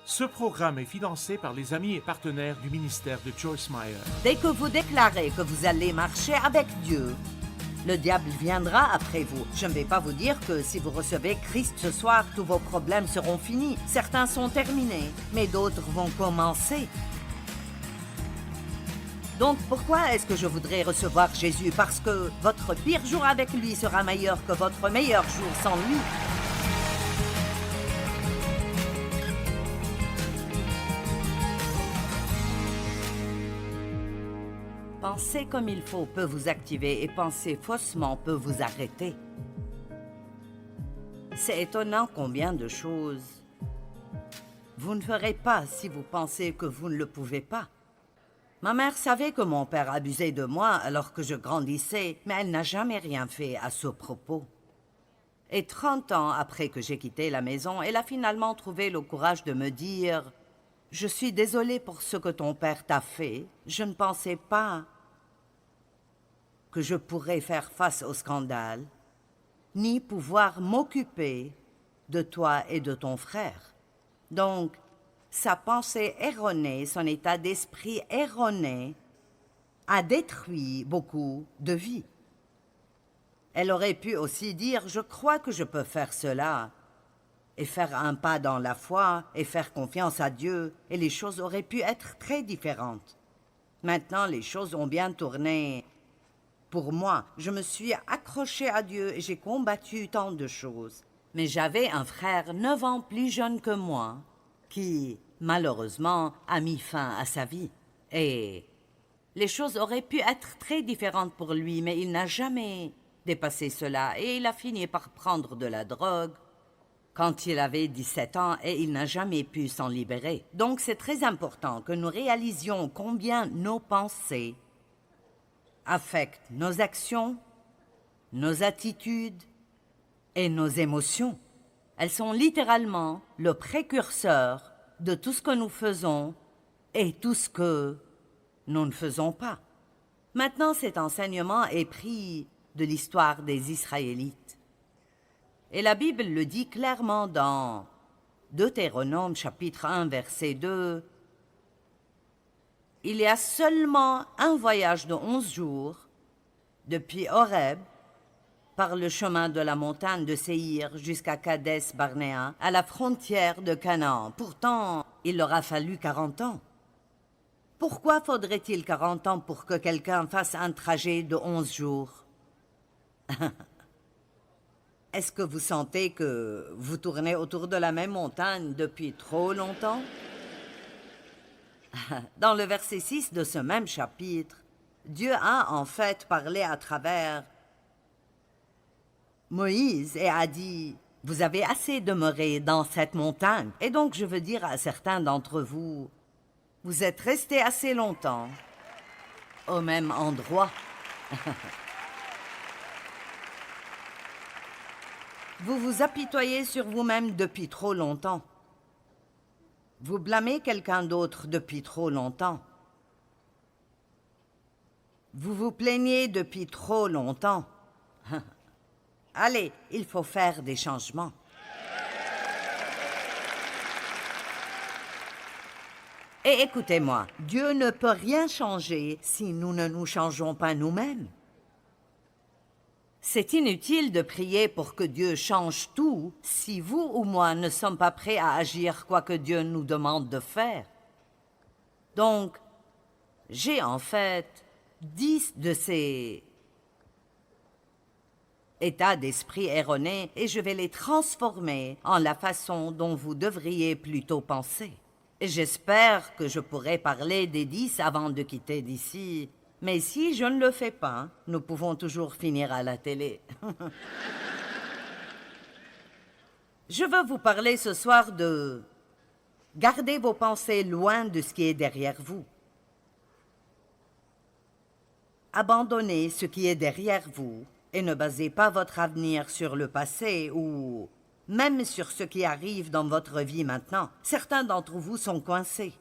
Ce programme est financé par les amis et partenaires du ministère de Joyce Meyer. Dès que vous déclarez que vous allez marcher avec Dieu, le diable viendra après vous. Je ne vais pas vous dire que si vous recevez Christ ce soir, tous vos problèmes seront finis. Certains sont terminés, mais d'autres vont commencer. Donc pourquoi est-ce que je voudrais recevoir Jésus? Parce que votre pire jour avec lui sera meilleur que votre meilleur jour sans lui. Penser comme il faut peut vous activer et penser faussement peut vous arrêter. C'est étonnant combien de choses vous ne ferez pas si vous pensez que vous ne le pouvez pas. Ma mère savait que mon père abusait de moi alors que je grandissais, mais elle n'a jamais rien fait à ce propos. Et 30 ans après que j'ai quitté la maison, elle a finalement trouvé le courage de me dire « Je suis désolée pour ce que ton père t'a fait. Je ne pensais pas que je pourrais faire face au scandale, ni pouvoir m'occuper de toi et de ton frère. » Donc, sa pensée erronée, son état d'esprit erroné a détruit beaucoup de vies. Elle aurait pu aussi dire « Je crois que je peux faire cela » et faire un pas dans la foi et faire confiance à Dieu, et les choses auraient pu être très différentes. Maintenant, les choses ont bien tourné. Pour moi, je me suis accrochée à Dieu et j'ai combattu tant de choses. Mais j'avais un frère 9 ans plus jeune que moi qui, malheureusement, a mis fin à sa vie. Et les choses auraient pu être très différentes pour lui, mais il n'a jamais dépassé cela et il a fini par prendre de la drogue quand il avait 17 ans et il n'a jamais pu s'en libérer. Donc c'est très important que nous réalisions combien nos pensées affectent nos actions, nos attitudes et nos émotions. Elles sont littéralement le précurseur de tout ce que nous faisons et tout ce que nous ne faisons pas. Maintenant, cet enseignement est pris de l'histoire des Israélites. Et la Bible le dit clairement dans Deutéronome chapitre 1 verset 2. Il y a seulement un voyage de 11 jours depuis Horeb par le chemin de la montagne de Séhir jusqu'à Kadès Barnéa, à la frontière de Canaan. Pourtant, il leur a fallu 40 ans. Pourquoi faudrait-il 40 ans pour que quelqu'un fasse un trajet de 11 jours? Est-ce que vous sentez que vous tournez autour de la même montagne depuis trop longtemps? Dans le verset 6 de ce même chapitre, Dieu a en fait parlé à travers Moïse et a dit « Vous avez assez demeuré dans cette montagne. » Et donc je veux dire à certains d'entre vous, vous êtes restés assez longtemps au même endroit. Vous vous apitoyez sur vous-même depuis trop longtemps. Vous blâmez quelqu'un d'autre depuis trop longtemps. Vous vous plaignez depuis trop longtemps. Allez, il faut faire des changements. Et écoutez-moi, Dieu ne peut rien changer si nous ne nous changeons pas nous-mêmes. C'est inutile de prier pour que Dieu change tout si vous ou moi ne sommes pas prêts à agir quoi que Dieu nous demande de faire. Donc, j'ai en fait 10 de ces états d'esprit erronés et je vais les transformer en la façon dont vous devriez plutôt penser. Et j'espère que je pourrai parler des 10 avant de quitter d'ici. Mais si je ne le fais pas, nous pouvons toujours finir à la télé. Je veux vous parler ce soir de garder vos pensées loin de ce qui est derrière vous. Abandonnez ce qui est derrière vous et ne basez pas votre avenir sur le passé ou même sur ce qui arrive dans votre vie maintenant. Certains d'entre vous sont coincés.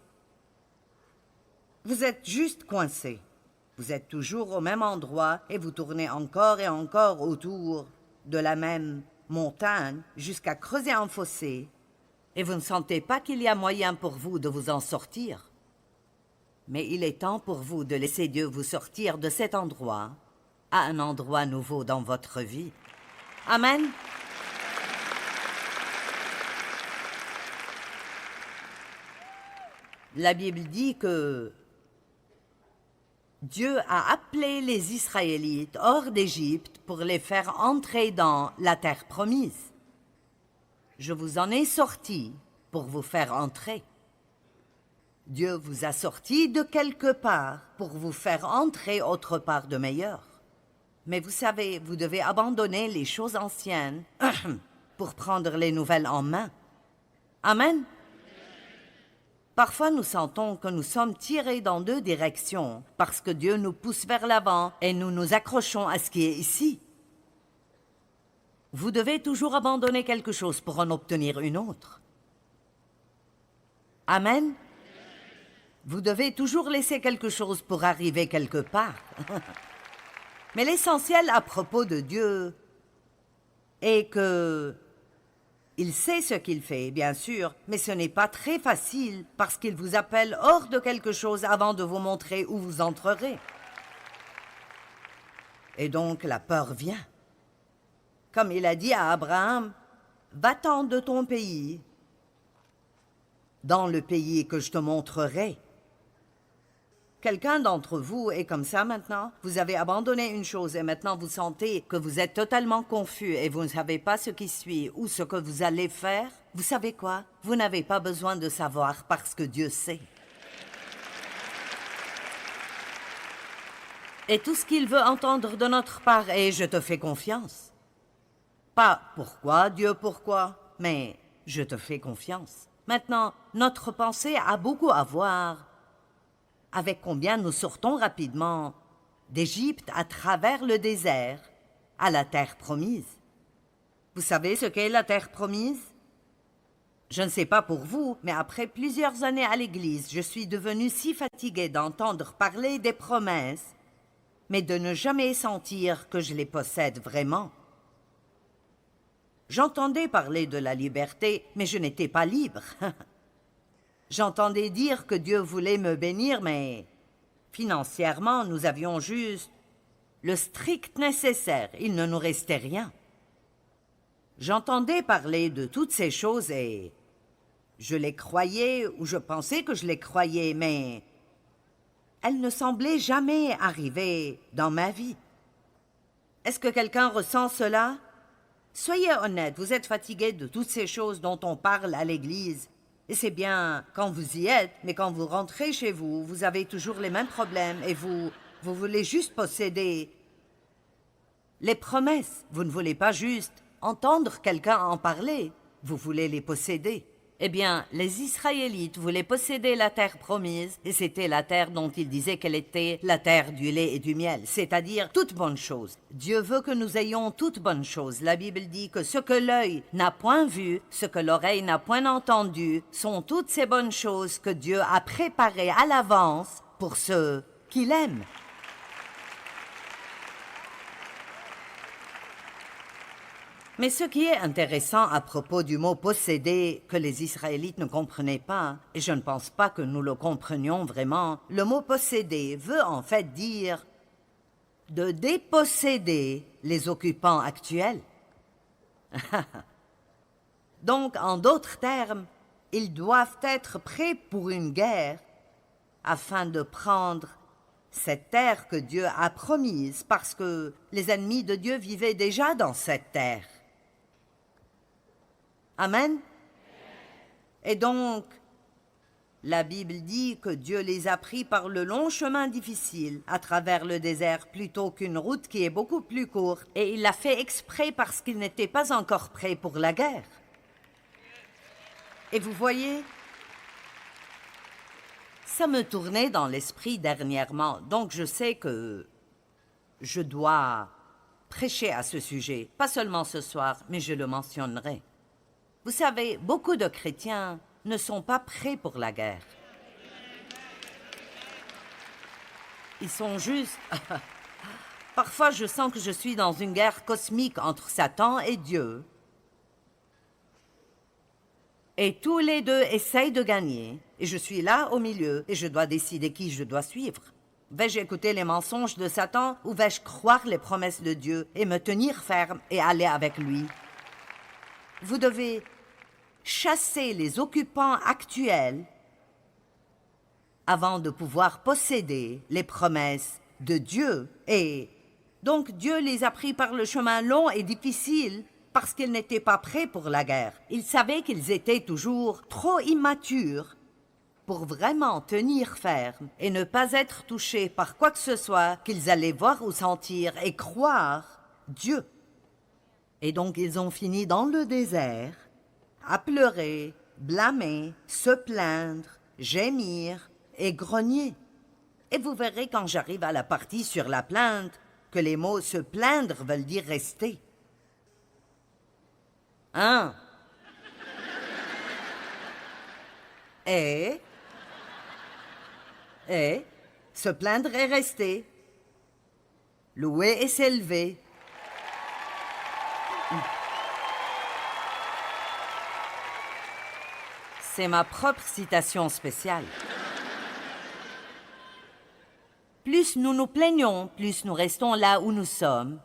Vous êtes juste coincés. Vous êtes toujours au même endroit et vous tournez encore et encore autour de la même montagne jusqu'à creuser un fossé Et vous ne sentez pas qu'il y a moyen pour vous de vous en sortir. Mais il est temps pour vous de laisser Dieu vous sortir de cet endroit à un endroit nouveau dans votre vie. Amen. La Bible dit que Dieu a appelé les Israélites hors d'Égypte pour les faire entrer dans la terre promise. Je vous en ai sorti pour vous faire entrer. Dieu vous a sorti de quelque part pour vous faire entrer autre part de meilleur. Mais vous savez, vous devez abandonner les choses anciennes pour prendre les nouvelles en main. Amen. Parfois, nous sentons que nous sommes tirés dans deux directions parce que Dieu nous pousse vers l'avant et nous nous accrochons à ce qui est ici. Vous devez toujours abandonner quelque chose pour en obtenir une autre. Amen. Vous devez toujours laisser quelque chose pour arriver quelque part. Mais l'essentiel à propos de Dieu est que il sait ce qu'il fait, bien sûr, mais ce n'est pas très facile parce qu'il vous appelle hors de quelque chose avant de vous montrer où vous entrerez. Et donc la peur vient. Comme il a dit à Abraham, « Va-t'en de ton pays, dans le pays que je te montrerai. » Quelqu'un d'entre vous est comme ça maintenant? Vous avez abandonné une chose et maintenant vous sentez que vous êtes totalement confus et vous ne savez pas ce qui suit ou ce que vous allez faire? Vous savez quoi? Vous n'avez pas besoin de savoir parce que Dieu sait. Et tout ce qu'il veut entendre de notre part est « Je te fais confiance ». Pas « Pourquoi, Dieu, pourquoi ?» mais « Je te fais confiance ». Maintenant, notre pensée a beaucoup à voir avec combien nous sortons rapidement d'Égypte à travers le désert à la terre promise. Vous savez ce qu'est la terre promise? Je ne sais pas pour vous, mais après plusieurs années à l'église, je suis devenue si fatiguée d'entendre parler des promesses, mais de ne jamais sentir que je les possède vraiment. J'entendais parler de la liberté, mais je n'étais pas libre. J'entendais dire que Dieu voulait me bénir, mais financièrement, nous avions juste le strict nécessaire. Il ne nous restait rien. J'entendais parler de toutes ces choses et je les croyais ou je pensais que je les croyais, mais elles ne semblaient jamais arriver dans ma vie. Est-ce que quelqu'un ressent cela? Soyez honnête, vous êtes fatigué de toutes ces choses dont on parle à l'église. Et c'est bien quand vous y êtes, mais quand vous rentrez chez vous, vous avez toujours les mêmes problèmes et vous voulez juste posséder les promesses. Vous ne voulez pas juste entendre quelqu'un en parler, vous voulez les posséder. Eh bien, les Israélites voulaient posséder la terre promise, et c'était la terre dont ils disaient qu'elle était la terre du lait et du miel, c'est-à-dire toute bonne chose. Dieu veut que nous ayons toute bonne chose. La Bible dit que ce que l'œil n'a point vu, ce que l'oreille n'a point entendu, sont toutes ces bonnes choses que Dieu a préparées à l'avance pour ceux qui l'aiment. Mais ce qui est intéressant à propos du mot « posséder » que les Israélites ne comprenaient pas, et je ne pense pas que nous le comprenions vraiment, le mot « posséder » veut en fait dire de déposséder les occupants actuels. Donc, en d'autres termes, ils doivent être prêts pour une guerre afin de prendre cette terre que Dieu a promise, parce que les ennemis de Dieu vivaient déjà dans cette terre. Amen. Et donc, la Bible dit que Dieu les a pris par le long chemin difficile à travers le désert plutôt qu'une route qui est beaucoup plus courte. Et il l'a fait exprès parce qu'ils n'étaient pas encore prêts pour la guerre. Et vous voyez, ça me tournait dans l'esprit dernièrement. Donc je sais que je dois prêcher à ce sujet. Pas seulement ce soir, mais je le mentionnerai. Vous savez, beaucoup de chrétiens ne sont pas prêts pour la guerre. Ils sont juste... Parfois, je sens que je suis dans une guerre cosmique entre Satan et Dieu. Et tous les deux essayent de gagner. Et je suis là au milieu et je dois décider qui je dois suivre. Vais-je écouter les mensonges de Satan ou vais-je croire les promesses de Dieu et me tenir ferme et aller avec lui? Vous devez chasser les occupants actuels avant de pouvoir posséder les promesses de Dieu. Et donc Dieu les a pris par le chemin long et difficile parce qu'ils n'étaient pas prêts pour la guerre. Ils savaient qu'ils étaient toujours trop immatures pour vraiment tenir ferme et ne pas être touchés par quoi que ce soit qu'ils allaient voir ou sentir et croire Dieu. Et donc ils ont fini dans le désert, à pleurer, blâmer, se plaindre, gémir et grogner. Et vous verrez quand j'arrive à la partie sur la plainte que les mots « se plaindre » veulent dire « rester ». Hein? Et se plaindre et rester. Louer et s'élever. C'est ma propre citation spéciale. Plus nous nous plaignons, plus nous restons là où nous sommes.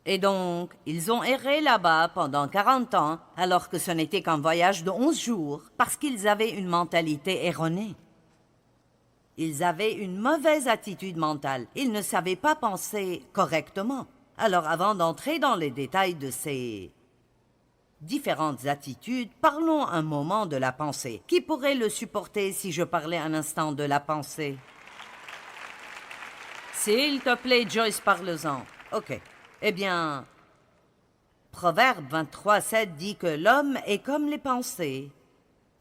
Et donc, ils ont erré là-bas pendant 40 ans, alors que ce n'était qu'un voyage de 11 jours, parce qu'ils avaient une mentalité erronée. Ils avaient une mauvaise attitude mentale. Ils ne savaient pas penser correctement. Alors, avant d'entrer dans les détails de ces différentes attitudes, parlons un moment de la pensée. Qui pourrait le supporter si je parlais un instant de la pensée? S'il te plaît, Joyce, parle-en. OK. Eh bien, Proverbe 23:7 dit que l'homme est comme les pensées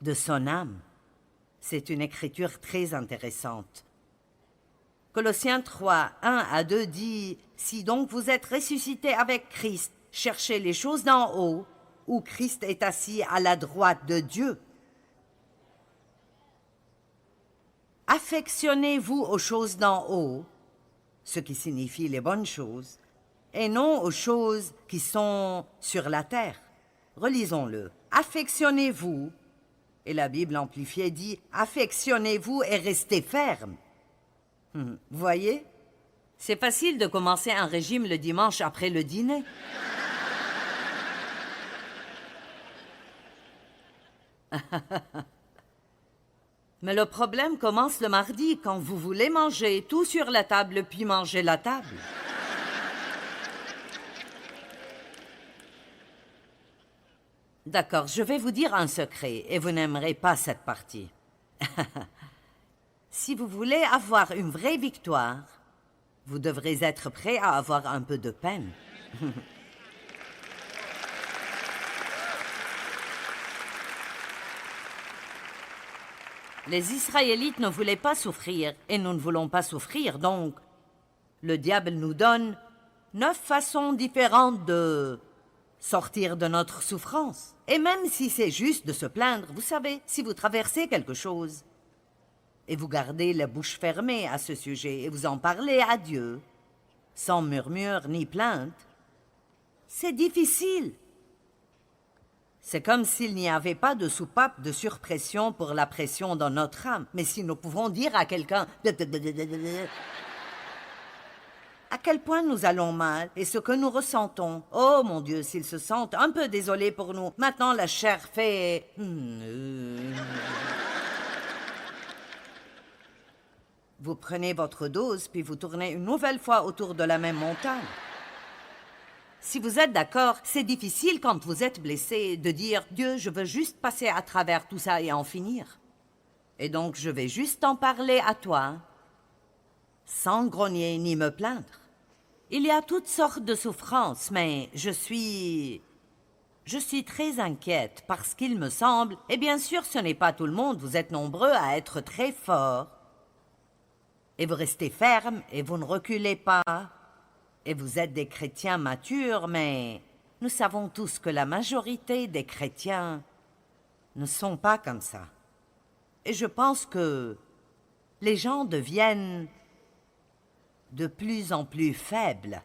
de son âme. C'est une écriture très intéressante. Colossiens 3:1-2 dit « Si donc vous êtes ressuscités avec Christ, cherchez les choses d'en haut, où Christ est assis à la droite de Dieu. Affectionnez-vous aux choses d'en haut, ce qui signifie les bonnes choses, et non aux choses qui sont sur la terre. » Relisons-le. « Affectionnez-vous » et la Bible amplifiée dit « Affectionnez-vous et restez ferme. » Vous voyez? C'est facile de commencer un régime le dimanche après le dîner. Mais le problème commence le mardi, quand vous voulez manger tout sur la table puis manger la table. D'accord, je vais vous dire un secret et vous n'aimerez pas cette partie. Si vous voulez avoir une vraie victoire, vous devrez être prêt à avoir un peu de peine. Les Israélites ne voulaient pas souffrir et nous ne voulons pas souffrir, donc le diable nous donne 9 façons différentes de sortir de notre souffrance. Et même si c'est juste de se plaindre, vous savez, si vous traversez quelque chose et vous gardez la bouche fermée à ce sujet et vous en parlez à Dieu, sans murmure ni plainte, c'est difficile. C'est comme s'il n'y avait pas de soupape de surpression pour la pression dans notre âme. Mais si nous pouvons dire à quelqu'un à quel point nous allons mal et ce que nous ressentons. Oh mon Dieu, s'ils se sentent un peu désolés pour nous. Maintenant la chair fait... Vous prenez votre dose puis vous tournez une nouvelle fois autour de la même montagne. Si vous êtes d'accord, c'est difficile quand vous êtes blessé de dire « Dieu, je veux juste passer à travers tout ça et en finir. Et donc je vais juste en parler à toi, sans grogner ni me plaindre. Il y a toutes sortes de souffrances, mais je suis très inquiète parce qu'il me semble, et bien sûr ce n'est pas tout le monde, vous êtes nombreux à être très forts, et vous restez ferme et vous ne reculez pas. Et vous êtes des chrétiens matures, mais nous savons tous que la majorité des chrétiens ne sont pas comme ça. Et je pense que les gens deviennent de plus en plus faibles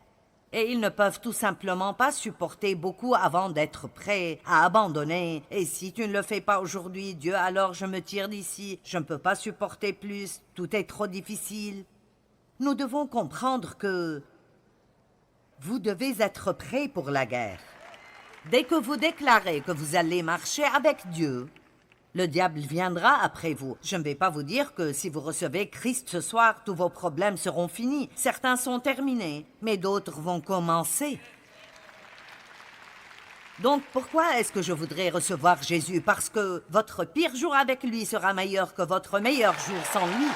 Et ils ne peuvent tout simplement pas supporter beaucoup avant d'être prêts à abandonner. Et si tu ne le fais pas aujourd'hui, Dieu, alors je me tire d'ici. Je ne peux pas supporter plus. Tout est trop difficile. Nous devons comprendre que vous devez être prêts pour la guerre. Dès que vous déclarez que vous allez marcher avec Dieu, le diable viendra après vous. Je ne vais pas vous dire que si vous recevez Christ ce soir, tous vos problèmes seront finis. Certains sont terminés, mais d'autres vont commencer. Donc pourquoi est-ce que je voudrais recevoir Jésus? Parce que votre pire jour avec lui sera meilleur que votre meilleur jour sans lui.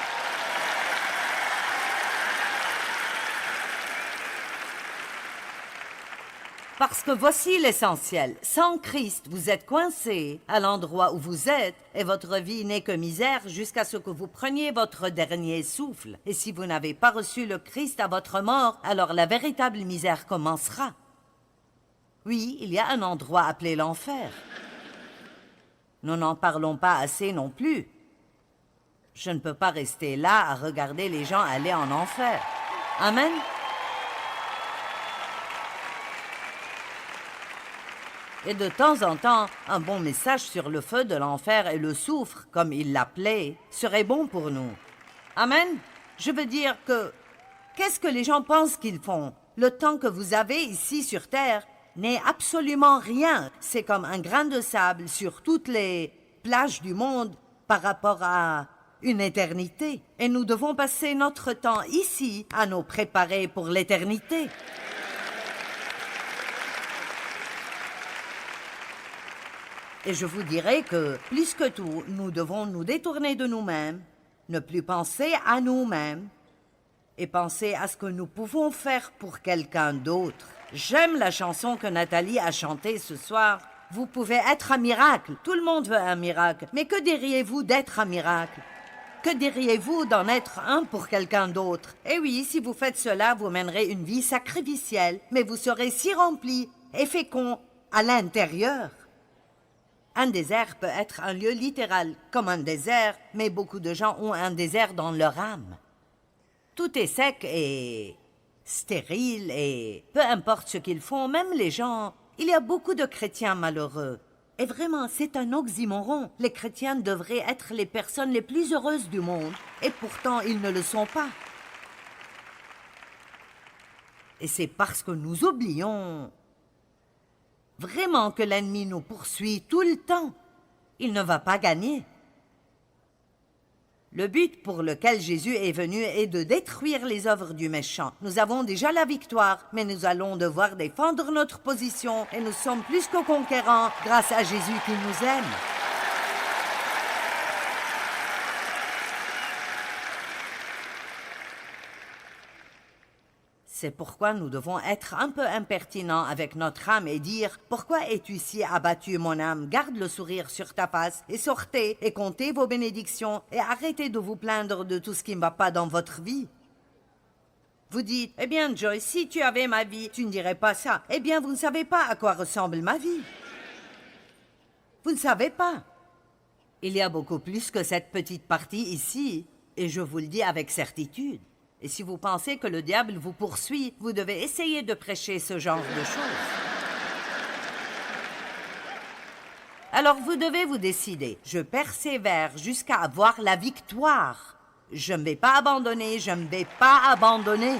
Parce que voici l'essentiel. Sans Christ, vous êtes coincé à l'endroit où vous êtes et votre vie n'est que misère jusqu'à ce que vous preniez votre dernier souffle. Et si vous n'avez pas reçu le Christ à votre mort, alors la véritable misère commencera. Oui, il y a un endroit appelé l'enfer. Nous n'en parlons pas assez non plus. Je ne peux pas rester là à regarder les gens aller en enfer. Amen. Et de temps en temps, un bon message sur le feu de l'enfer et le soufre, comme il l'appelait, serait bon pour nous. Amen. Je veux dire que, qu'est-ce que les gens pensent qu'ils font? Le temps que vous avez ici sur Terre n'est absolument rien. C'est comme un grain de sable sur toutes les plages du monde par rapport à une éternité. Et nous devons passer notre temps ici à nous préparer pour l'éternité. Et je vous dirai que, plus que tout, nous devons nous détourner de nous-mêmes, ne plus penser à nous-mêmes et penser à ce que nous pouvons faire pour quelqu'un d'autre. J'aime la chanson que Nathalie a chantée ce soir. Vous pouvez être un miracle. Tout le monde veut un miracle. Mais que diriez-vous d'être un miracle? Que diriez-vous d'en être un pour quelqu'un d'autre? Eh oui, si vous faites cela, vous mènerez une vie sacrificielle, mais vous serez si rempli et fécond à l'intérieur. Un désert peut être un lieu littéral, comme un désert, mais beaucoup de gens ont un désert dans leur âme. Tout est sec et stérile et peu importe ce qu'ils font, même les gens, il y a beaucoup de chrétiens malheureux. Et vraiment, c'est un oxymoron. Les chrétiens devraient être les personnes les plus heureuses du monde, et pourtant ils ne le sont pas. Et c'est parce que nous oublions vraiment que l'ennemi nous poursuit tout le temps. Il ne va pas gagner. Le but pour lequel Jésus est venu est de détruire les œuvres du méchant. Nous avons déjà la victoire, mais nous allons devoir défendre notre position et nous sommes plus que conquérants grâce à Jésus qui nous aime. C'est pourquoi nous devons être un peu impertinents avec notre âme et dire « Pourquoi es-tu si abattu, mon âme? Garde le sourire sur ta face et sortez et comptez vos bénédictions et arrêtez de vous plaindre de tout ce qui ne va pas dans votre vie. » Vous dites « Eh bien, Joyce, si tu avais ma vie, tu ne dirais pas ça. » Eh bien, vous ne savez pas à quoi ressemble ma vie. Vous ne savez pas. Il y a beaucoup plus que cette petite partie ici, et je vous le dis avec certitude. Et si vous pensez que le diable vous poursuit, vous devez essayer de prêcher ce genre de choses. Alors vous devez vous décider. Je persévère jusqu'à avoir la victoire. Je ne vais pas abandonner, je ne vais pas abandonner.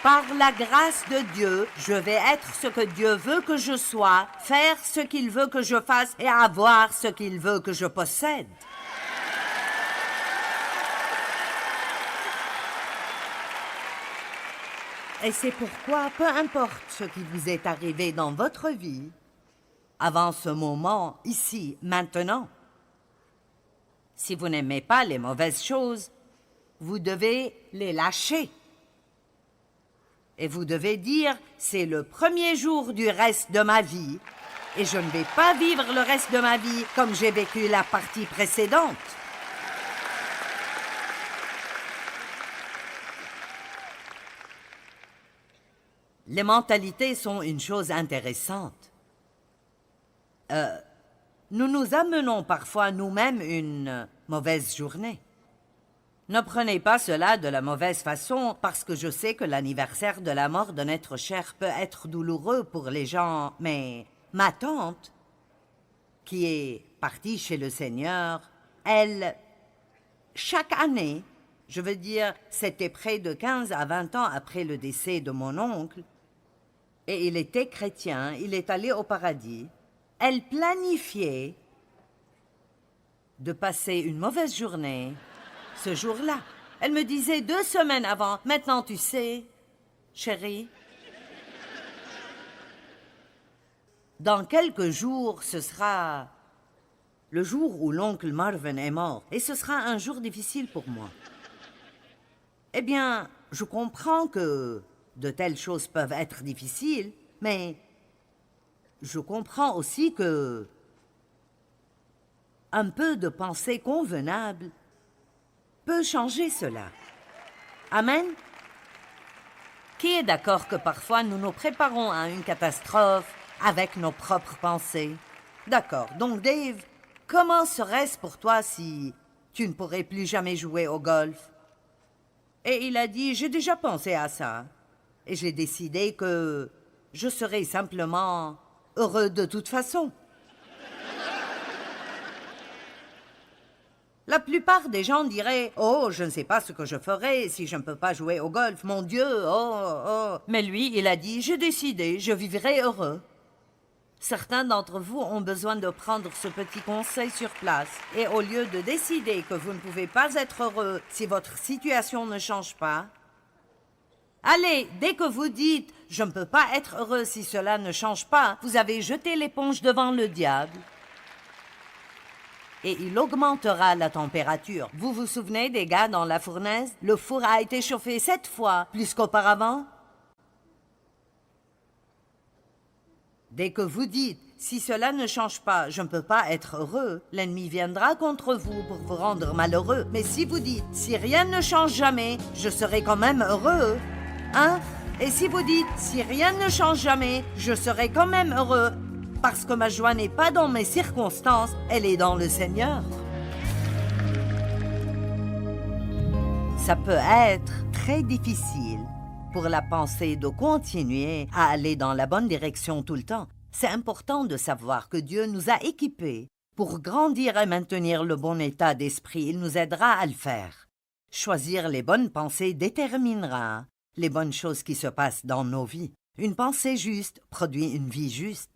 Par la grâce de Dieu, je vais être ce que Dieu veut que je sois, faire ce qu'il veut que je fasse et avoir ce qu'il veut que je possède. Et c'est pourquoi, peu importe ce qui vous est arrivé dans votre vie, avant ce moment, ici, maintenant, si vous n'aimez pas les mauvaises choses, vous devez les lâcher. Et vous devez dire, c'est le premier jour du reste de ma vie, et je ne vais pas vivre le reste de ma vie comme j'ai vécu la partie précédente. Les mentalités sont une chose intéressante. Nous nous amenons parfois nous-mêmes une mauvaise journée. Ne prenez pas cela de la mauvaise façon, parce que je sais que l'anniversaire de la mort d'un être cher peut être douloureux pour les gens, mais ma tante, qui est partie chez le Seigneur, elle, chaque année, je veux dire, c'était près de 15 à 20 ans après le décès de mon oncle, et il était chrétien, il est allé au paradis, elle planifiait de passer une mauvaise journée ce jour-là. Elle me disait 2 semaines avant, maintenant tu sais, chérie, dans quelques jours, ce sera le jour où l'oncle Marvin est mort, et ce sera un jour difficile pour moi. Eh bien, je comprends que de telles choses peuvent être difficiles, mais je comprends aussi que un peu de pensée convenable peut changer cela. Amen? Qui est d'accord que parfois nous nous préparons à une catastrophe avec nos propres pensées? D'accord. Donc Dave, comment serait-ce pour toi si tu ne pourrais plus jamais jouer au golf? Et il a dit, j'ai déjà pensé à ça. Et j'ai décidé que je serais simplement heureux de toute façon. La plupart des gens diraient « Oh, je ne sais pas ce que je ferai si je ne peux pas jouer au golf, mon Dieu, oh. » Mais lui, il a dit « J'ai décidé, je vivrai heureux. » Certains d'entre vous ont besoin de prendre ce petit conseil sur place. Et au lieu de décider que vous ne pouvez pas être heureux si votre situation ne change pas, allez, dès que vous dites « Je ne peux pas être heureux si cela ne change pas », vous avez jeté l'éponge devant le diable. Et il augmentera la température. Vous vous souvenez des gars dans la fournaise? Le four a été chauffé 7 fois, plus qu'auparavant. Dès que vous dites « Si cela ne change pas, je ne peux pas être heureux », l'ennemi viendra contre vous pour vous rendre malheureux. Mais si vous dites « Si rien ne change jamais, je serai quand même heureux », hein? Et si vous dites « Si rien ne change jamais, je serai quand même heureux », parce que ma joie n'est pas dans mes circonstances, elle est dans le Seigneur. Ça peut être très difficile pour la pensée de continuer à aller dans la bonne direction tout le temps. C'est important de savoir que Dieu nous a équipés pour grandir et maintenir le bon état d'esprit. Il nous aidera à le faire. Choisir les bonnes pensées déterminera les bonnes choses qui se passent dans nos vies. Une pensée juste produit une vie juste.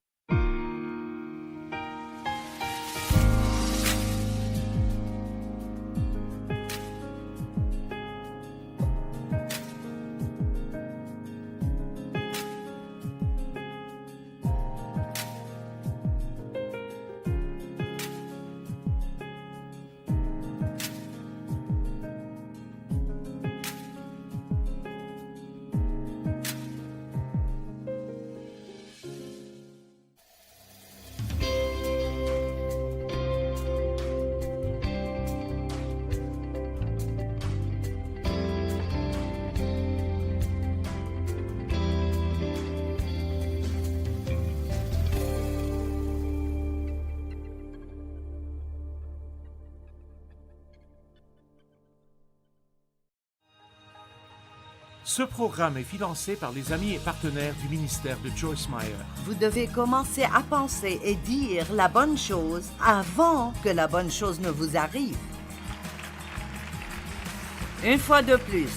Ce programme est financé par les amis et partenaires du ministère de Joyce Meyer. Vous devez commencer à penser et dire la bonne chose avant que la bonne chose ne vous arrive. Une fois de plus,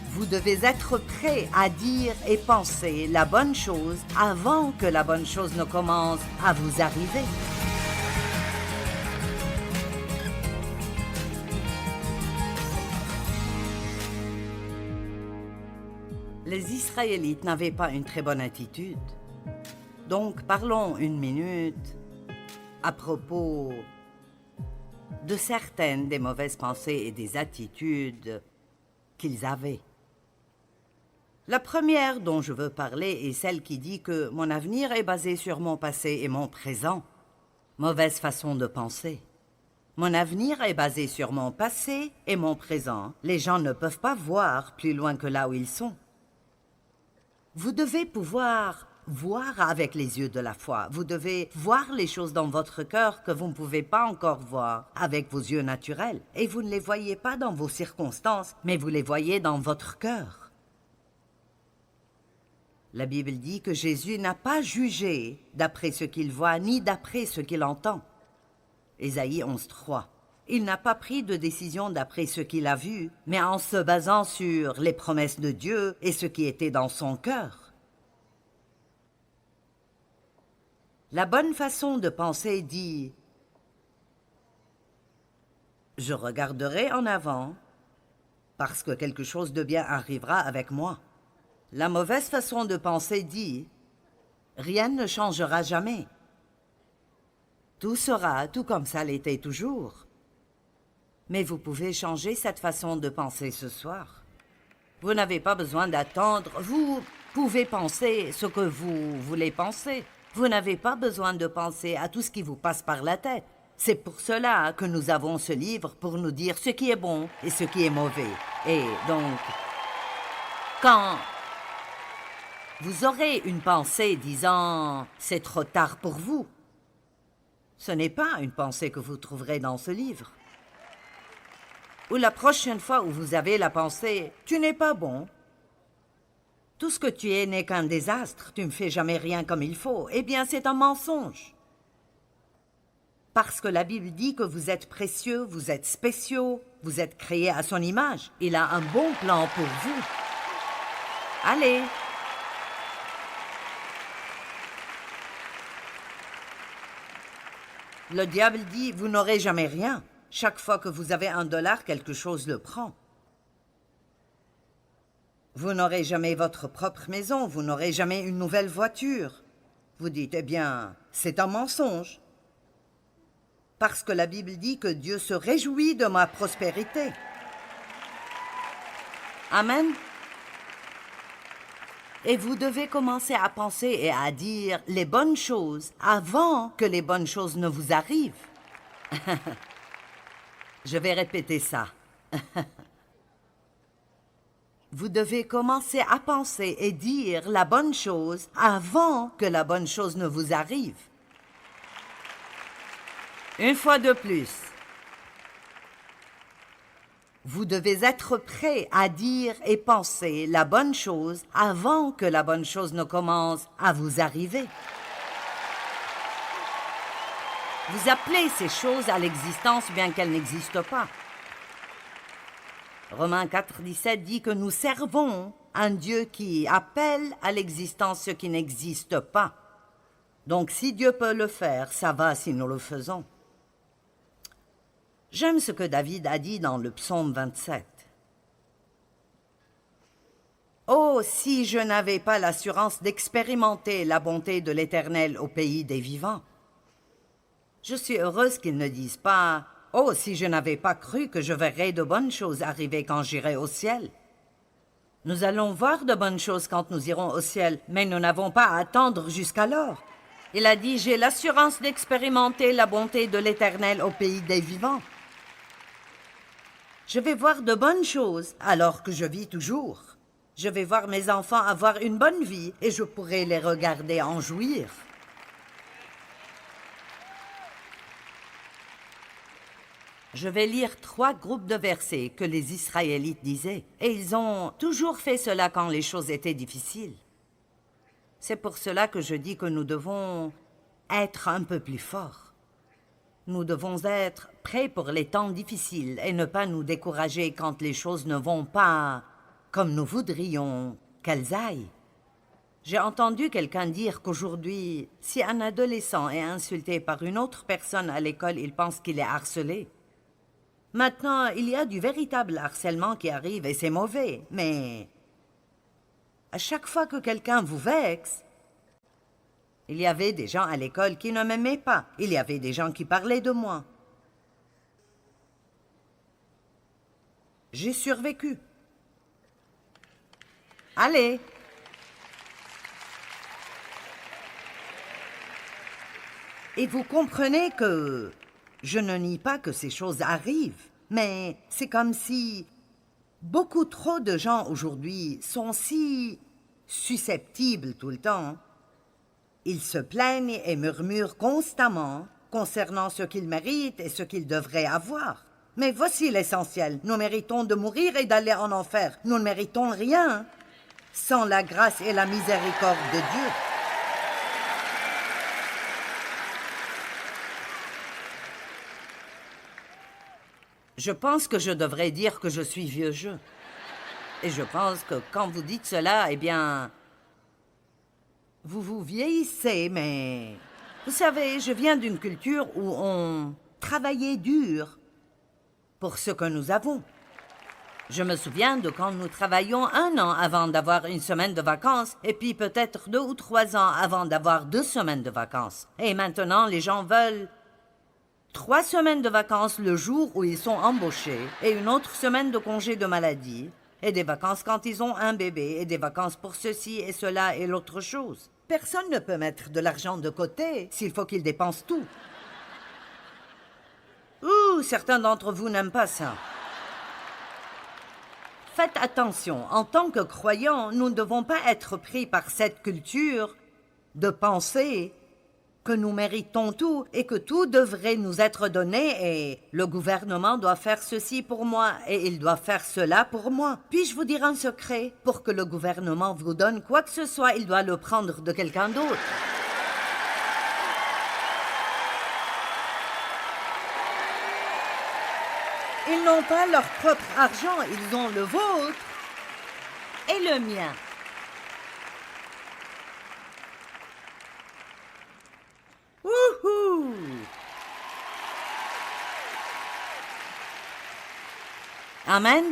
vous devez être prêt à dire et penser la bonne chose avant que la bonne chose ne commence à vous arriver. Les Israélites n'avaient pas une très bonne attitude. Donc, parlons une minute à propos de certaines des mauvaises pensées et des attitudes qu'ils avaient. La première dont je veux parler est celle qui dit que mon avenir est basé sur mon passé et mon présent. Mauvaise façon de penser. Mon avenir est basé sur mon passé et mon présent. Les gens ne peuvent pas voir plus loin que là où ils sont. Vous devez pouvoir voir avec les yeux de la foi. Vous devez voir les choses dans votre cœur que vous ne pouvez pas encore voir avec vos yeux naturels. Et vous ne les voyez pas dans vos circonstances, mais vous les voyez dans votre cœur. La Bible dit que Jésus n'a pas jugé d'après ce qu'il voit, ni d'après ce qu'il entend. Ésaïe 11:3. Il n'a pas pris de décision d'après ce qu'il a vu, mais en se basant sur les promesses de Dieu et ce qui était dans son cœur. La bonne façon de penser dit « Je regarderai en avant parce que quelque chose de bien arrivera avec moi. » La mauvaise façon de penser dit « Rien ne changera jamais. Tout sera tout comme ça l'était toujours. » Mais vous pouvez changer cette façon de penser ce soir. Vous n'avez pas besoin d'attendre. Vous pouvez penser ce que vous voulez penser. Vous n'avez pas besoin de penser à tout ce qui vous passe par la tête. C'est pour cela que nous avons ce livre pour nous dire ce qui est bon et ce qui est mauvais. Et donc, quand vous aurez une pensée disant « c'est trop tard pour vous », ce n'est pas une pensée que vous trouverez dans ce livre. Ou la prochaine fois où vous avez la pensée « tu n'es pas bon », tout ce que tu es n'est qu'un désastre, tu ne fais jamais rien comme il faut, eh bien c'est un mensonge. Parce que la Bible dit que vous êtes précieux, vous êtes spéciaux, vous êtes créés à son image. Il a un bon plan pour vous. Allez! Le diable dit « vous n'aurez jamais rien ». Chaque fois que vous avez $1, quelque chose le prend. Vous n'aurez jamais votre propre maison, vous n'aurez jamais une nouvelle voiture. Vous dites, eh bien, c'est un mensonge. Parce que la Bible dit que Dieu se réjouit de ma prospérité. Amen. Et vous devez commencer à penser et à dire les bonnes choses avant que les bonnes choses ne vous arrivent. Je vais répéter ça. Vous devez commencer à penser et dire la bonne chose avant que la bonne chose ne vous arrive. Une fois de plus. Vous devez être prêt à dire et penser la bonne chose avant que la bonne chose ne commence à vous arriver. Vous appelez ces choses à l'existence bien qu'elles n'existent pas. Romains 4:17 dit que nous servons un Dieu qui appelle à l'existence ce qui n'existe pas. Donc si Dieu peut le faire, ça va si nous le faisons. J'aime ce que David a dit dans le psaume 27. « Oh, si je n'avais pas l'assurance d'expérimenter la bonté de l'Éternel au pays des vivants. » Je suis heureuse qu'ils ne disent pas « Oh, si je n'avais pas cru que je verrais de bonnes choses arriver quand j'irai au ciel. » Nous allons voir de bonnes choses quand nous irons au ciel, mais nous n'avons pas à attendre jusqu'alors. Il a dit « J'ai l'assurance d'expérimenter la bonté de l'Éternel au pays des vivants. » Je vais voir de bonnes choses alors que je vis toujours. Je vais voir mes enfants avoir une bonne vie et je pourrai les regarder en jouir. Je vais lire 3 groupes de versets que les Israélites disaient. Et ils ont toujours fait cela quand les choses étaient difficiles. C'est pour cela que je dis que nous devons être un peu plus forts. Nous devons être prêts pour les temps difficiles et ne pas nous décourager quand les choses ne vont pas comme nous voudrions qu'elles aillent. J'ai entendu quelqu'un dire qu'aujourd'hui, si un adolescent est insulté par une autre personne à l'école, il pense qu'il est harcelé. Maintenant, il y a du véritable harcèlement qui arrive et c'est mauvais, mais à chaque fois que quelqu'un vous vexe, il y avait des gens à l'école qui ne m'aimaient pas. Il y avait des gens qui parlaient de moi. J'ai survécu. Allez! Et vous comprenez que je ne nie pas que ces choses arrivent, mais c'est comme si beaucoup trop de gens aujourd'hui sont si susceptibles tout le temps Ils se plaignent et murmurent constamment concernant ce qu'ils méritent et ce qu'ils devraient avoir. Mais voici l'essentiel. Nous méritons de mourir et d'aller en enfer. Nous ne méritons rien sans la grâce et la miséricorde de Dieu. Je pense que je devrais dire que je suis vieux jeu. Et je pense que quand vous dites cela, eh bien, vous vous vieillissez, mais... Vous savez, je viens d'une culture où on travaillait dur pour ce que nous avons. Je me souviens de quand nous travaillions 1 an avant d'avoir une semaine de vacances, et puis peut-être 2 ou 3 ans avant d'avoir 2 semaines de vacances. Et maintenant, les gens veulent 3 semaines de vacances le jour où ils sont embauchés, et une autre semaine de congé de maladie, et des vacances quand ils ont un bébé, et des vacances pour ceci et cela et l'autre chose. Personne ne peut mettre de l'argent de côté s'il faut qu'il dépense tout. Ouh, certains d'entre vous n'aiment pas ça. Faites attention, en tant que croyants, nous ne devons pas être pris par cette culture de penser que nous méritons tout et que tout devrait nous être donné et le gouvernement doit faire ceci pour moi et il doit faire cela pour moi. Puis-je vous dire un secret? Pour que le gouvernement vous donne quoi que ce soit, il doit le prendre de quelqu'un d'autre. Ils n'ont pas leur propre argent, ils ont le vôtre et le mien. Wouhou! Amen?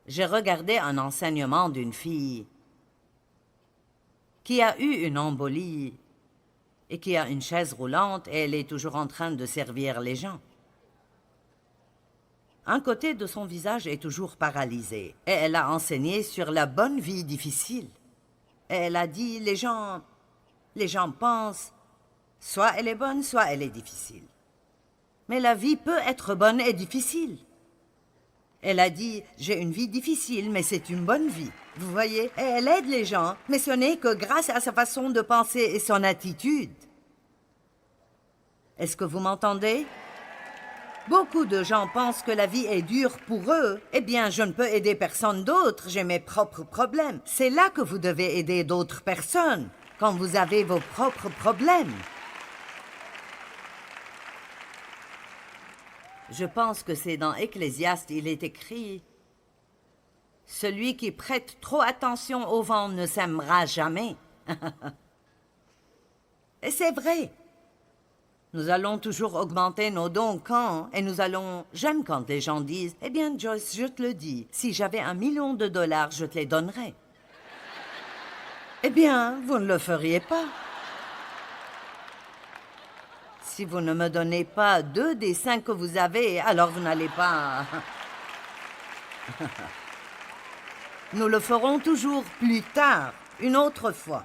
J'ai regardé un enseignement d'une fille qui a eu une embolie et qui a une chaise roulante et elle est toujours en train de servir les gens. Un côté de son visage est toujours paralysé et elle a enseigné sur la bonne vie difficile. Et elle a dit, les gens pensent, soit elle est bonne, soit elle est difficile. Mais la vie peut être bonne et difficile. Elle a dit, j'ai une vie difficile, mais c'est une bonne vie. Vous voyez, et elle aide les gens, mais ce n'est que grâce à sa façon de penser et son attitude. Est-ce que vous m'entendez? Beaucoup de gens pensent que la vie est dure pour eux. Eh bien, je ne peux aider personne d'autre, j'ai mes propres problèmes. C'est là que vous devez aider d'autres personnes, quand vous avez vos propres problèmes. Je pense que c'est dans Ecclésiaste, il est écrit « Celui qui prête trop attention au vent ne s'aimera jamais. » Et c'est vrai. Nous allons toujours augmenter nos dons quand, et nous allons... J'aime quand les gens disent « Eh bien, Joyce, je te le dis, si j'avais $1 million, je te les donnerais. » Eh bien, vous ne le feriez pas. Si vous ne me donnez pas 2 des 5 que vous avez, alors vous n'allez pas... Nous le ferons toujours plus tard, une autre fois.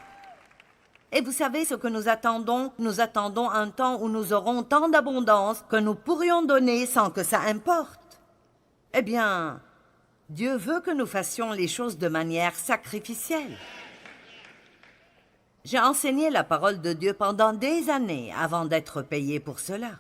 Et vous savez ce que nous attendons? Nous attendons un temps où nous aurons tant d'abondance que nous pourrions donner sans que ça importe. Eh bien, Dieu veut que nous fassions les choses de manière sacrificielle. J'ai enseigné la parole de Dieu pendant des années avant d'être payé pour cela.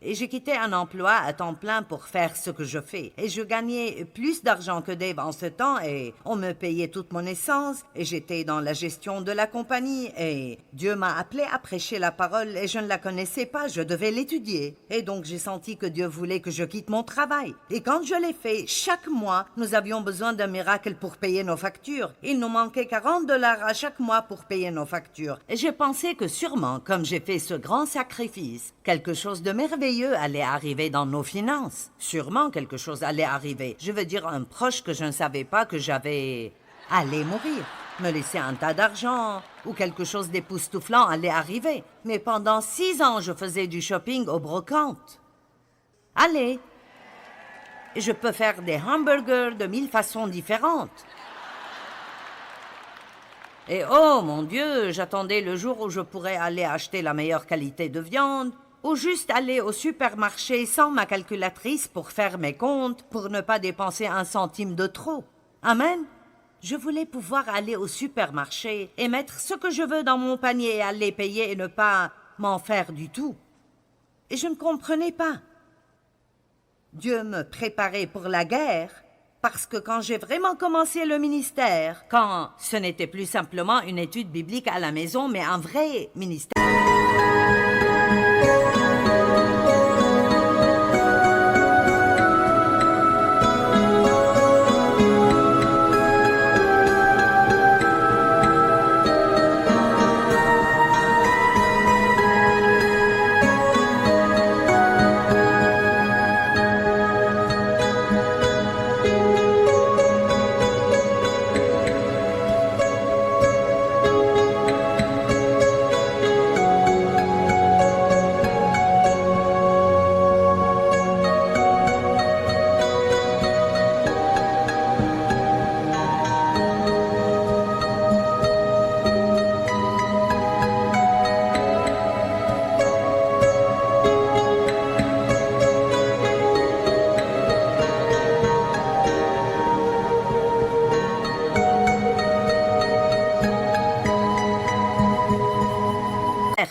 Et j'ai quitté un emploi à temps plein pour faire ce que je fais. Et je gagnais plus d'argent que Dave en ce temps et on me payait toute mon essence et j'étais dans la gestion de la compagnie et Dieu m'a appelé à prêcher la parole et je ne la connaissais pas, je devais l'étudier. Et donc j'ai senti que Dieu voulait que je quitte mon travail. Et quand je l'ai fait, chaque mois, nous avions besoin d'un miracle pour payer nos factures. Il nous manquait $40 à chaque mois pour payer nos factures. Et j'ai pensé que sûrement, comme j'ai fait ce grand sacrifice, quelque chose de merveilleux allait arriver dans nos finances. Sûrement quelque chose allait arriver. Je veux dire, un proche que je ne savais pas que j'avais allait mourir, me laisser un tas d'argent ou quelque chose d'époustouflant allait arriver. Mais pendant 6 ans, je faisais du shopping aux brocantes. Allez, je peux faire des hamburgers de 1000 façons différentes. Et oh mon Dieu, j'attendais le jour où je pourrais aller acheter la meilleure qualité de viande, ou juste aller au supermarché sans ma calculatrice pour faire mes comptes, pour ne pas dépenser 1 centime de trop. Amen. Je voulais pouvoir aller au supermarché et mettre ce que je veux dans mon panier et aller payer et ne pas m'en faire du tout. Et je ne comprenais pas. Dieu me préparait pour la guerre parce que quand j'ai vraiment commencé le ministère, quand ce n'était plus simplement une étude biblique à la maison, mais un vrai ministère.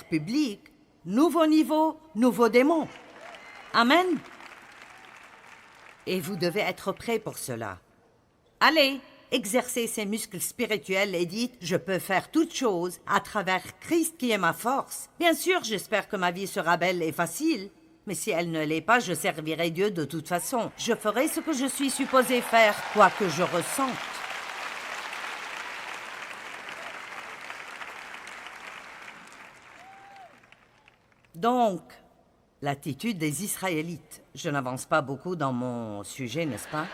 Public, nouveau niveau, nouveau démon. Amen. Et vous devez être prêt pour cela. Allez, exercez ces muscles spirituels et dites « Je peux faire toutes choses à travers Christ qui est ma force ». Bien sûr, j'espère que ma vie sera belle et facile, mais si elle ne l'est pas, je servirai Dieu de toute façon. Je ferai ce que je suis supposé faire, quoi que je ressente. Donc, l'attitude des Israélites. Je n'avance pas beaucoup dans mon sujet, n'est-ce pas?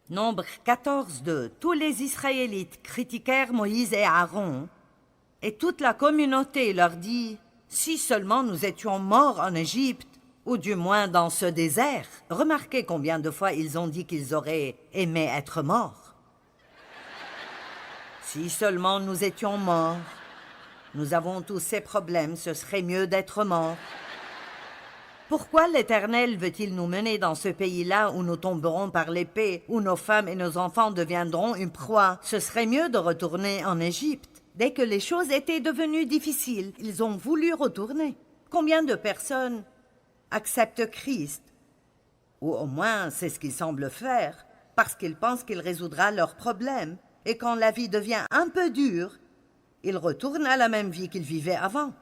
Nombre 14:2. Tous les Israélites critiquèrent Moïse et Aaron, et toute la communauté leur dit « Si seulement nous étions morts en Égypte, ou du moins dans ce désert. » Remarquez combien de fois ils ont dit qu'ils auraient aimé être morts. Si seulement nous étions morts. Nous avons tous ces problèmes, ce serait mieux d'être morts. Pourquoi l'Éternel veut-il nous mener dans ce pays-là où nous tomberons par l'épée, où nos femmes et nos enfants deviendront une proie? Ce serait mieux de retourner en Égypte. Dès que les choses étaient devenues difficiles, ils ont voulu retourner. Combien de personnes acceptent Christ? Ou au moins, c'est ce qu'ils semblent faire, parce qu'ils pensent qu'il résoudra leurs problèmes. Et quand la vie devient un peu dure, ils retournent à la même vie qu'ils vivaient avant.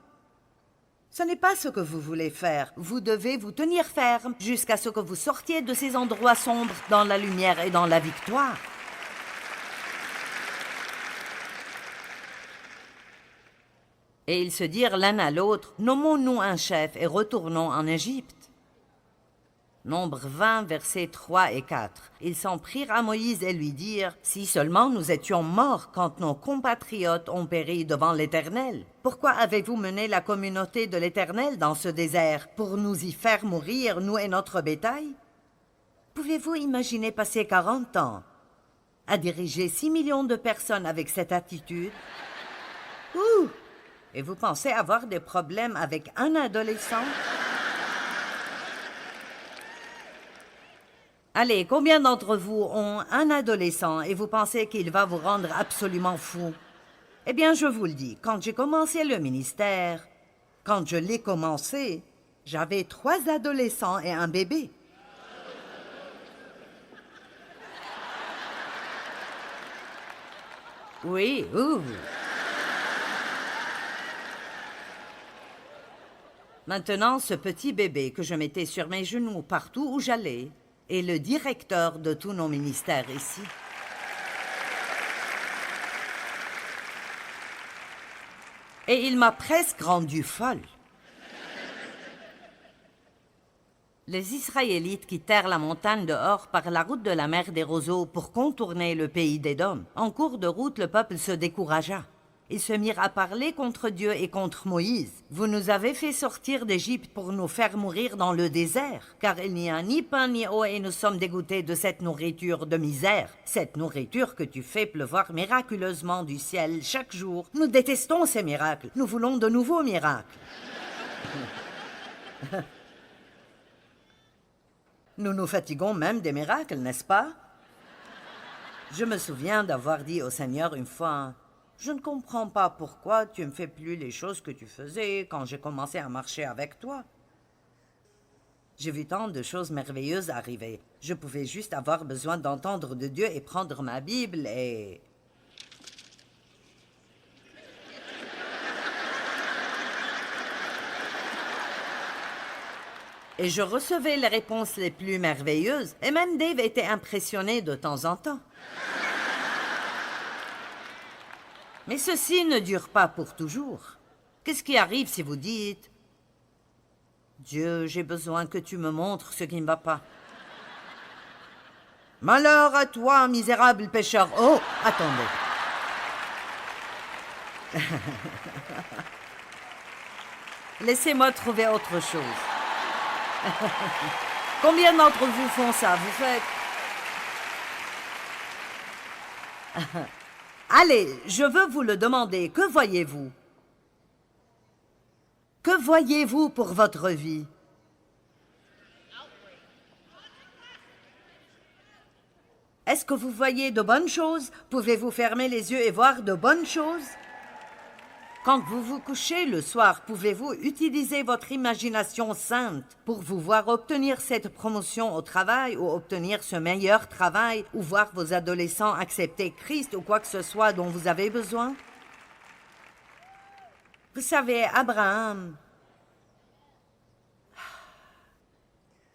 Ce n'est pas ce que vous voulez faire. Vous devez vous tenir ferme jusqu'à ce que vous sortiez de ces endroits sombres dans la lumière et dans la victoire. Et ils se dirent l'un à l'autre, « Nommons-nous un chef et retournons en Égypte. » Nombre 20, versets 3 et 4. Ils s'en prirent à Moïse et lui dirent « Si seulement nous étions morts quand nos compatriotes ont péri devant l'Éternel. Pourquoi avez-vous mené la communauté de l'Éternel dans ce désert pour nous y faire mourir, nous et notre bétail? Pouvez-vous imaginer passer 40 ans à diriger 6 millions de personnes avec cette attitude? Ouh! Et vous pensez avoir des problèmes avec un adolescent? Allez, combien d'entre vous ont un adolescent et vous pensez qu'il va vous rendre absolument fou? Eh bien, je vous le dis, quand j'ai commencé le ministère, quand je l'ai commencé, j'avais 3 adolescents et un bébé. Oui, ouh. Maintenant, ce petit bébé que je mettais sur mes genoux partout où j'allais est le directeur de tous nos ministères ici. Et il m'a presque rendue folle. Les Israélites quittèrent la montagne de Hor par la route de la mer des roseaux pour contourner le pays d'Édom. En cours de route, le peuple se découragea. Ils se mirent à parler contre Dieu et contre Moïse. « Vous nous avez fait sortir d'Égypte pour nous faire mourir dans le désert, car il n'y a ni pain ni eau et nous sommes dégoûtés de cette nourriture de misère. Cette nourriture que tu fais pleuvoir miraculeusement du ciel chaque jour. Nous détestons ces miracles. Nous voulons de nouveaux miracles. » Nous nous fatiguons même des miracles, n'est-ce pas? Je me souviens d'avoir dit au Seigneur une fois, « Je ne comprends pas pourquoi tu ne fais plus les choses que tu faisais quand j'ai commencé à marcher avec toi. » J'ai vu tant de choses merveilleuses arriver. Je pouvais juste avoir besoin d'entendre de Dieu et prendre ma Bible et... Et je recevais les réponses les plus merveilleuses, et même Dave était impressionné de temps en temps. Mais ceci ne dure pas pour toujours. Qu'est-ce qui arrive si vous dites « Dieu, j'ai besoin que tu me montres ce qui ne va pas. » « Malheur à toi, misérable pécheur. » Oh, attendez. Laissez-moi trouver autre chose. Combien d'entre vous font ça? Vous faites... Allez, je veux vous le demander. Que voyez-vous? Que voyez-vous pour votre vie? Est-ce que vous voyez de bonnes choses? Pouvez-vous fermer les yeux et voir de bonnes choses? Quand vous vous couchez le soir, pouvez-vous utiliser votre imagination sainte pour vous voir obtenir cette promotion au travail ou obtenir ce meilleur travail ou voir vos adolescents accepter Christ ou quoi que ce soit dont vous avez besoin? Vous savez, Abraham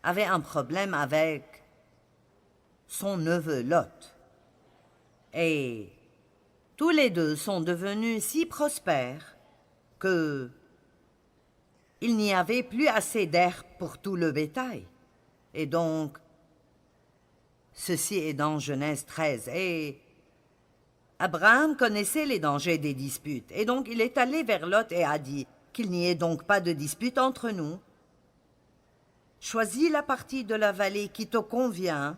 avait un problème avec son neveu Lot. Et tous les deux sont devenus si prospères que il n'y avait plus assez d'herbe pour tout le bétail. Et donc, ceci est dans Genèse 13. Et Abraham connaissait les dangers des disputes. Et donc, il est allé vers Lot et a dit qu'il n'y ait donc pas de dispute entre nous. Choisis la partie de la vallée qui te convient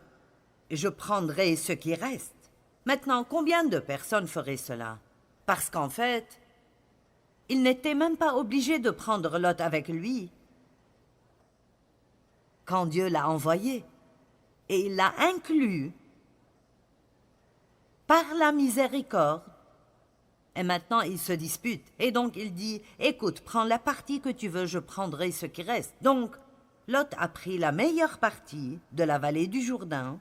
et je prendrai ce qui reste. Maintenant, combien de personnes feraient cela? Parce qu'en fait, il n'était même pas obligé de prendre Lot avec lui quand Dieu l'a envoyé. Et il l'a inclus par la miséricorde. Et maintenant, il se dispute. Et donc, il dit, « Écoute, prends la partie que tu veux, je prendrai ce qui reste. » Donc, Lot a pris la meilleure partie de la vallée du Jourdain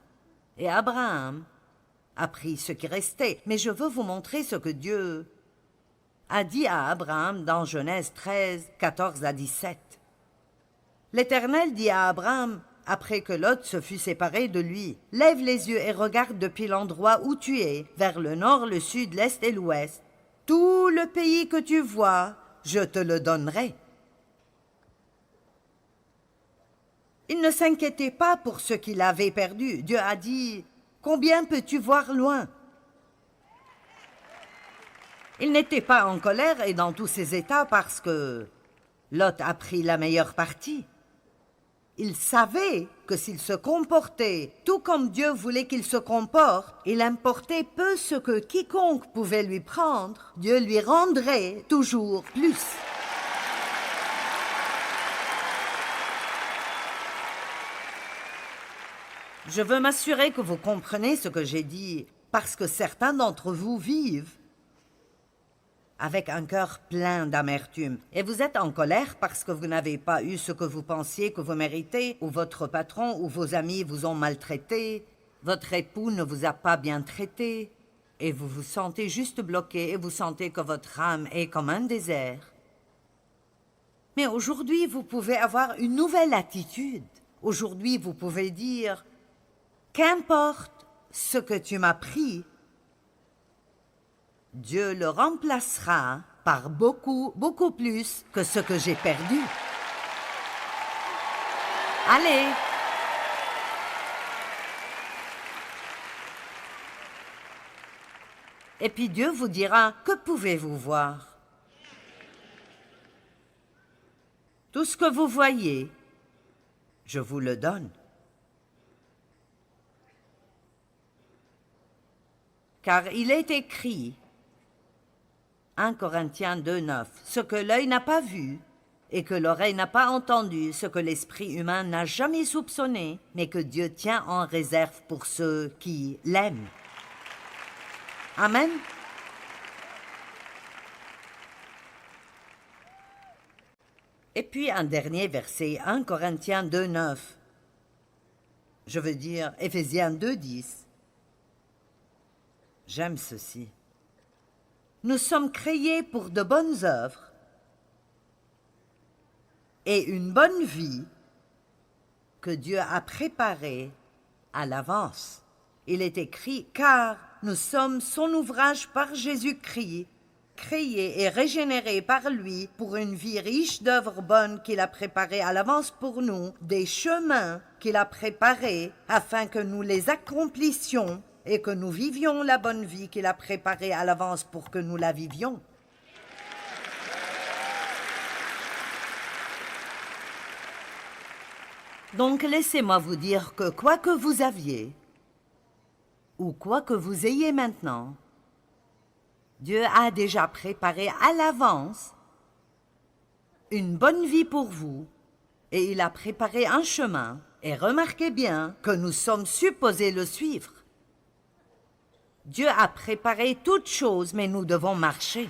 et Abraham a pris ce qui restait. Mais je veux vous montrer ce que Dieu a dit à Abraham dans Genèse 13, 14 à 17. L'Éternel dit à Abraham, après que Lot se fut séparé de lui, « Lève les yeux et regarde depuis l'endroit où tu es, vers le nord, le sud, l'est et l'ouest. Tout le pays que tu vois, je te le donnerai. » Il ne s'inquiétait pas pour ce qu'il avait perdu. Dieu a dit, « Combien peux-tu voir loin ?» Il n'était pas en colère et dans tous ses états parce que Lot a pris la meilleure partie. Il savait que s'il se comportait tout comme Dieu voulait qu'il se comporte, il importait peu ce que quiconque pouvait lui prendre, Dieu lui rendrait toujours plus. Je veux m'assurer que vous comprenez ce que j'ai dit, parce que certains d'entre vous vivent avec un cœur plein d'amertume. Et vous êtes en colère parce que vous n'avez pas eu ce que vous pensiez que vous méritez, ou votre patron ou vos amis vous ont maltraité, votre époux ne vous a pas bien traité, et vous vous sentez juste bloqué et vous sentez que votre âme est comme un désert. Mais aujourd'hui, vous pouvez avoir une nouvelle attitude. Aujourd'hui, vous pouvez dire « Qu'importe ce que tu m'as pris, Dieu le remplacera par beaucoup, beaucoup plus que ce que j'ai perdu. » Allez! Et puis Dieu vous dira, que pouvez-vous voir? Tout ce que vous voyez, je vous le donne. Car il est écrit, 1 Corinthiens 2, 9, « Ce que l'œil n'a pas vu, et que l'oreille n'a pas entendu, ce que l'esprit humain n'a jamais soupçonné, mais que Dieu tient en réserve pour ceux qui l'aiment. Amen. Et puis un dernier verset, 1 Corinthiens 2,9. Je veux dire Éphésiens 2,10. J'aime ceci. Nous sommes créés pour de bonnes œuvres et une bonne vie que Dieu a préparée à l'avance. Il est écrit, car nous sommes son ouvrage par Jésus-Christ, créés et régénérés par lui pour une vie riche d'œuvres bonnes qu'il a préparées à l'avance pour nous, des chemins qu'il a préparés afin que nous les accomplissions et que nous vivions la bonne vie qu'il a préparée à l'avance pour que nous la vivions. Donc laissez-moi vous dire que quoi que vous aviez, ou quoi que vous ayez maintenant, Dieu a déjà préparé à l'avance une bonne vie pour vous, et il a préparé un chemin, et remarquez bien que nous sommes supposés le suivre. Dieu a préparé toutes choses, mais nous devons marcher.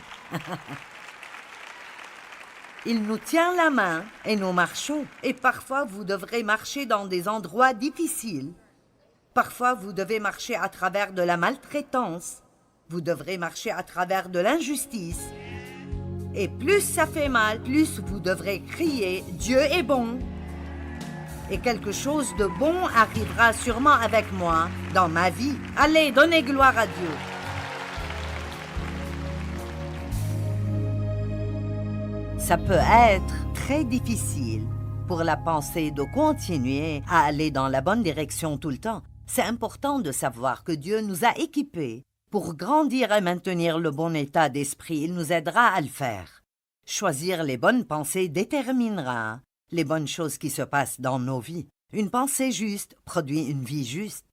Il nous tient la main et nous marchons. Et parfois, vous devrez marcher dans des endroits difficiles. Parfois, vous devez marcher à travers de la maltraitance. Vous devrez marcher à travers de l'injustice. Et plus ça fait mal, plus vous devrez crier « Dieu est bon ». Et quelque chose de bon arrivera sûrement avec moi dans ma vie. Allez, donnez gloire à Dieu. Ça peut être très difficile pour la pensée de continuer à aller dans la bonne direction tout le temps. C'est important de savoir que Dieu nous a équipés pour grandir et maintenir le bon état d'esprit. Il nous aidera à le faire. Choisir les bonnes pensées déterminera les bonnes choses qui se passent dans nos vies. Une pensée juste produit une vie juste.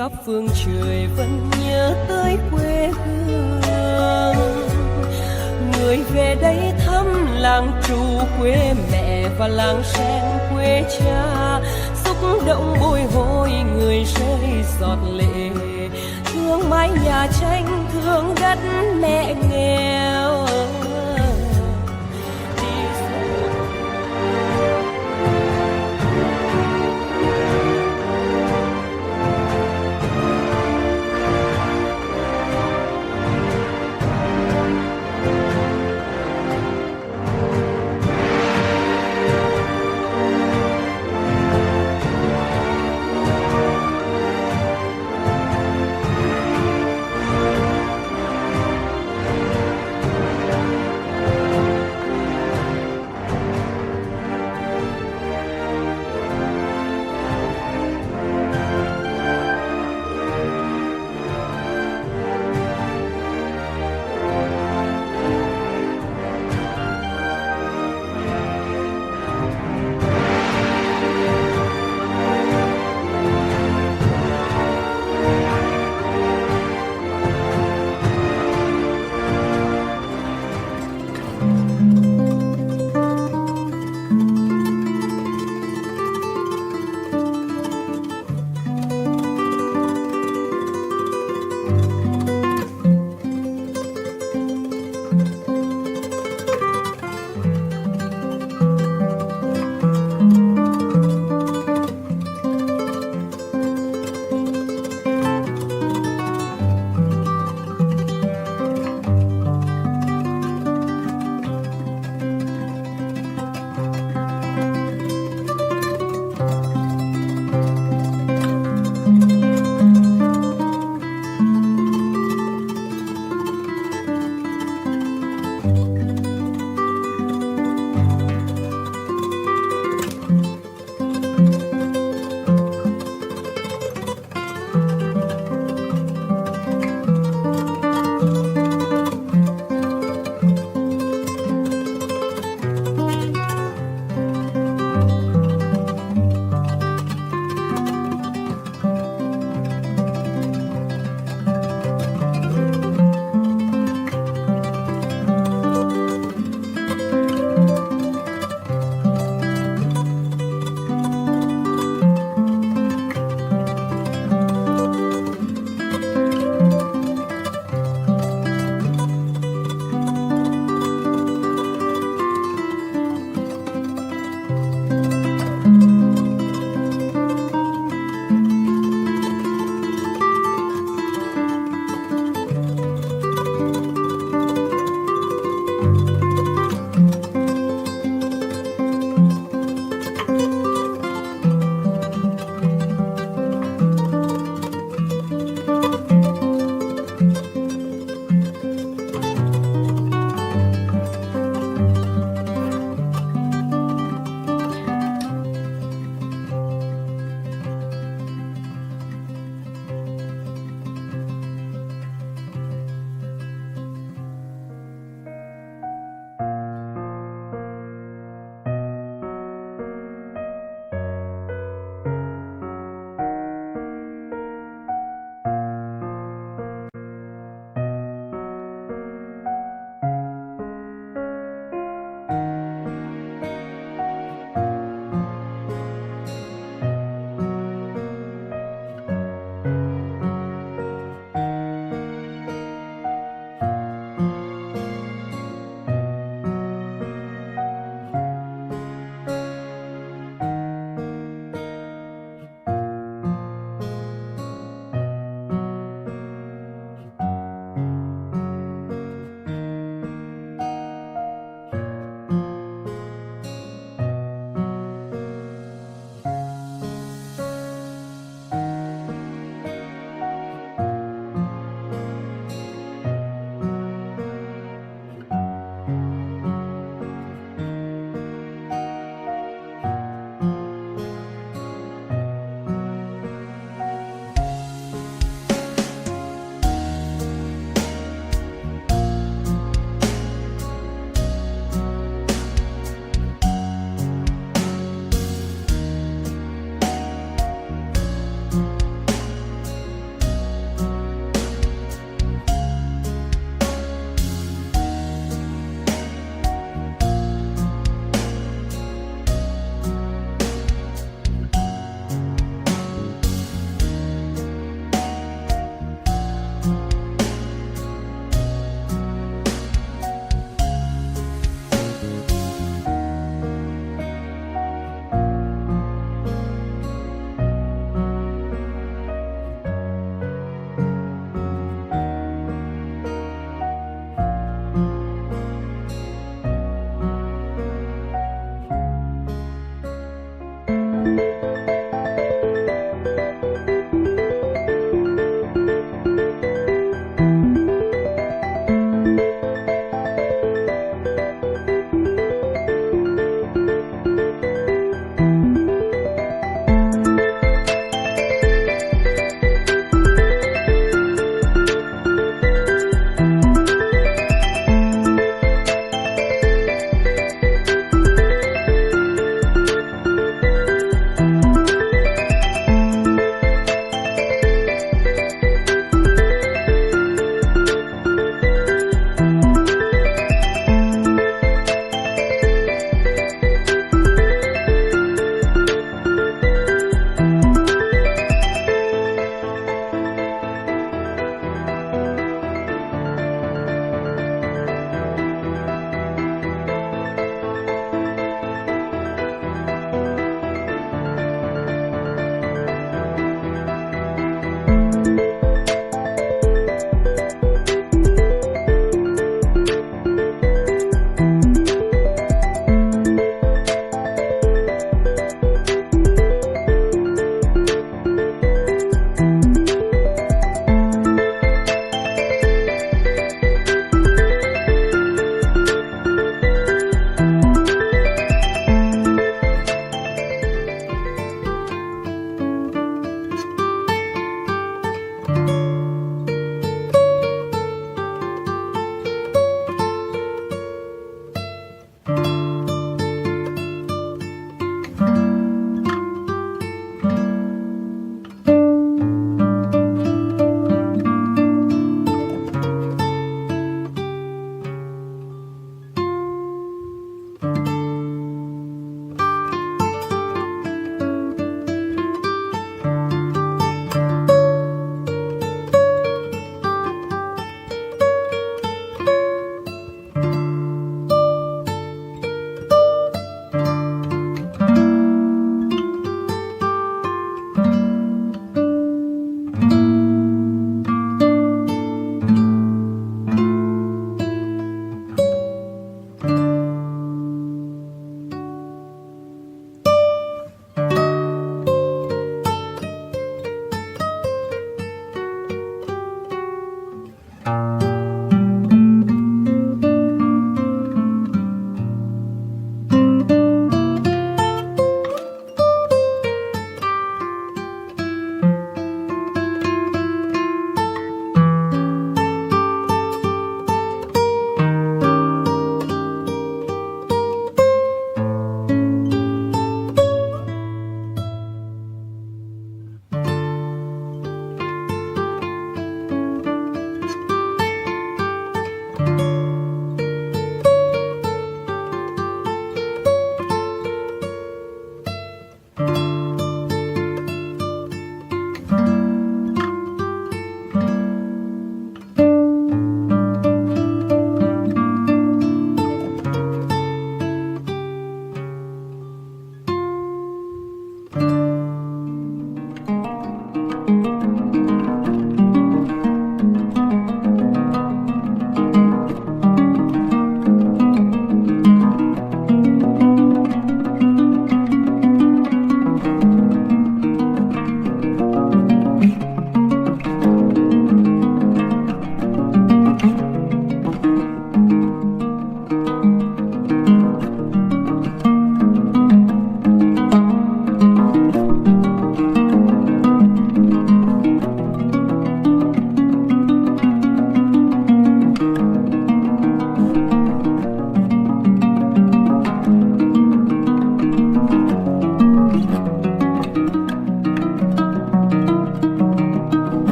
khắp phương trời vẫn nhớ tới quê hương. Người về đây thăm làng trù quê mẹ và làng sen quê cha, giúp động bồi hồi người rơi giọt lệ, thương mái nhà tranh thương đất mẹ